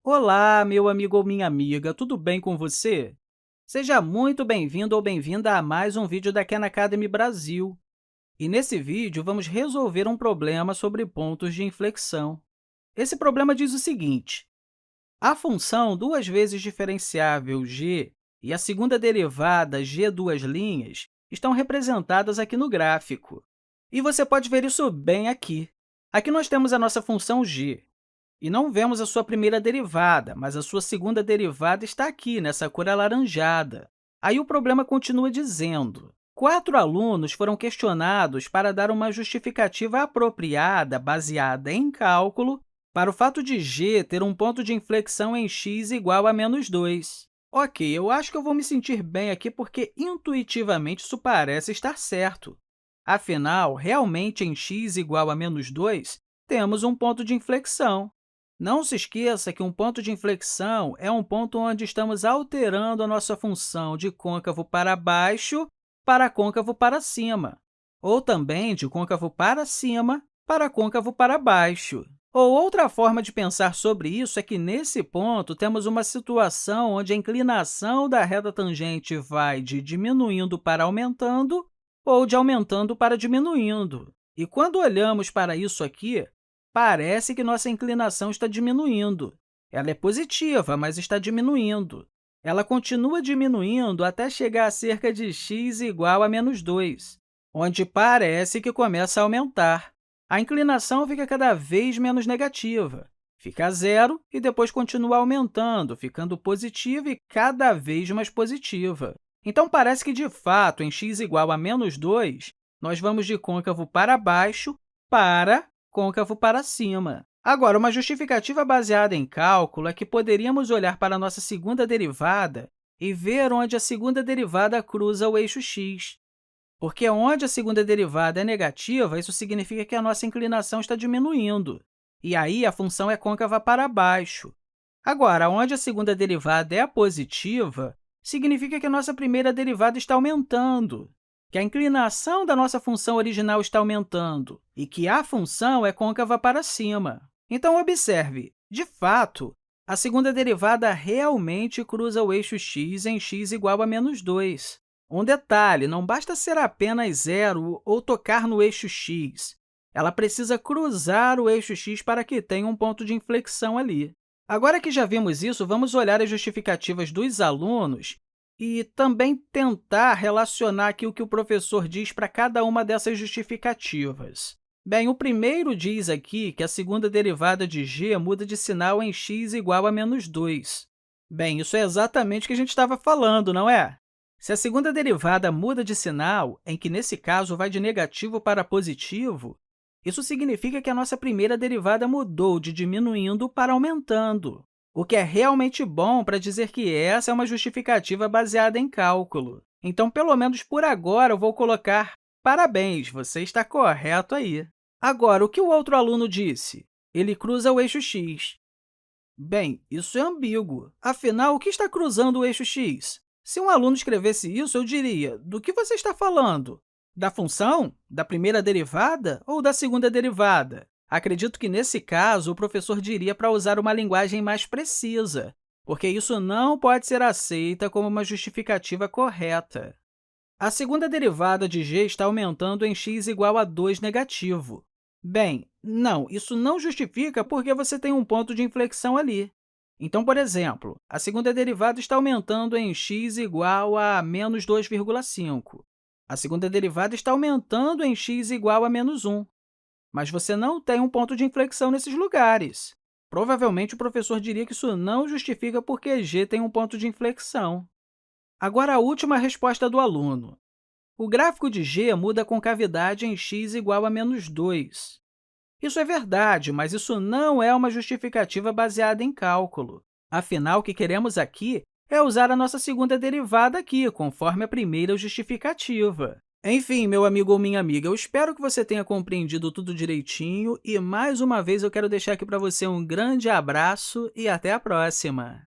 Olá, meu amigo ou minha amiga, tudo bem com você? Seja muito bem-vindo ou bem-vinda a mais um vídeo da Khan Academy Brasil. E nesse vídeo, vamos resolver um problema sobre pontos de inflexão. Esse problema diz o seguinte: a função duas vezes diferenciável g e a segunda derivada g duas linhas estão representadas aqui no gráfico. E você pode ver isso bem aqui. Aqui nós temos a nossa função g. E não vemos a sua primeira derivada, mas a sua segunda derivada está aqui, nessa cor alaranjada. Aí o problema continua dizendo: 4 alunos foram questionados para dar uma justificativa apropriada, baseada em cálculo, para o fato de g ter um ponto de inflexão em x igual a menos 2. Ok, eu acho que eu vou me sentir bem aqui porque, intuitivamente, isso parece estar certo. Afinal, realmente, em x igual a menos 2, temos um ponto de inflexão. Não se esqueça que um ponto de inflexão é um ponto onde estamos alterando a nossa função de côncavo para baixo para côncavo para cima, ou também de côncavo para cima para côncavo para baixo. Ou outra forma de pensar sobre isso é que, nesse ponto, temos uma situação onde a inclinação da reta tangente vai de diminuindo para aumentando ou de aumentando para diminuindo. E quando olhamos para isso aqui, parece que nossa inclinação está diminuindo. Ela é positiva, mas está diminuindo. Ela continua diminuindo até chegar a cerca de x igual a menos 2, onde parece que começa a aumentar. A inclinação fica cada vez menos negativa, fica zero e depois continua aumentando, ficando positiva e cada vez mais positiva. Então, parece que, de fato, em x igual a menos 2, nós vamos de côncavo para baixo para côncavo para cima. Agora, uma justificativa baseada em cálculo é que poderíamos olhar para a nossa segunda derivada e ver onde a segunda derivada cruza o eixo x. Porque onde a segunda derivada é negativa, isso significa que a nossa inclinação está diminuindo, e aí a função é côncava para baixo. Agora, onde a segunda derivada é positiva, significa que a nossa primeira derivada está aumentando, que a inclinação da nossa função original está aumentando e que a função é côncava para cima. Então, observe, de fato, a segunda derivada realmente cruza o eixo x em x igual a menos 2. Um detalhe, não basta ser apenas zero ou tocar no eixo x. Ela precisa cruzar o eixo x para que tenha um ponto de inflexão ali. Agora que já vimos isso, vamos olhar as justificativas dos alunos e também tentar relacionar aqui o que o professor diz para cada uma dessas justificativas. Bem, o primeiro diz aqui que a segunda derivada de g muda de sinal em x igual a menos 2. Bem, isso é exatamente o que a gente estava falando, não é? Se a segunda derivada muda de sinal, em que, nesse caso, vai de negativo para positivo, isso significa que a nossa primeira derivada mudou de diminuindo para aumentando, o que é realmente bom para dizer que essa é uma justificativa baseada em cálculo. Então, pelo menos por agora, eu vou colocar parabéns, você está correto aí. Agora, o que o outro aluno disse? Ele cruza o eixo x. Bem, isso é ambíguo. Afinal, o que está cruzando o eixo x? Se um aluno escrevesse isso, eu diria: do que você está falando? Da função? Da primeira derivada ou da segunda derivada? Acredito que, nesse caso, o professor diria para usar uma linguagem mais precisa, porque isso não pode ser aceita como uma justificativa correta. A segunda derivada de g está aumentando em x igual a 2 negativo. Bem, não, isso não justifica porque você tem um ponto de inflexão ali. Então, por exemplo, a segunda derivada está aumentando em x igual a menos 2,5. A segunda derivada está aumentando em x igual a menos 1. Mas você não tem um ponto de inflexão nesses lugares. Provavelmente, o professor diria que isso não justifica porque g tem um ponto de inflexão. Agora, a última resposta do aluno. O gráfico de g muda a concavidade em x igual a menos 2. Isso é verdade, mas isso não é uma justificativa baseada em cálculo. Afinal, o que queremos aqui é usar a nossa segunda derivada aqui, conforme a primeira justificativa. Enfim, meu amigo ou minha amiga, eu espero que você tenha compreendido tudo direitinho e, mais uma vez, eu quero deixar aqui para você um grande abraço e até a próxima!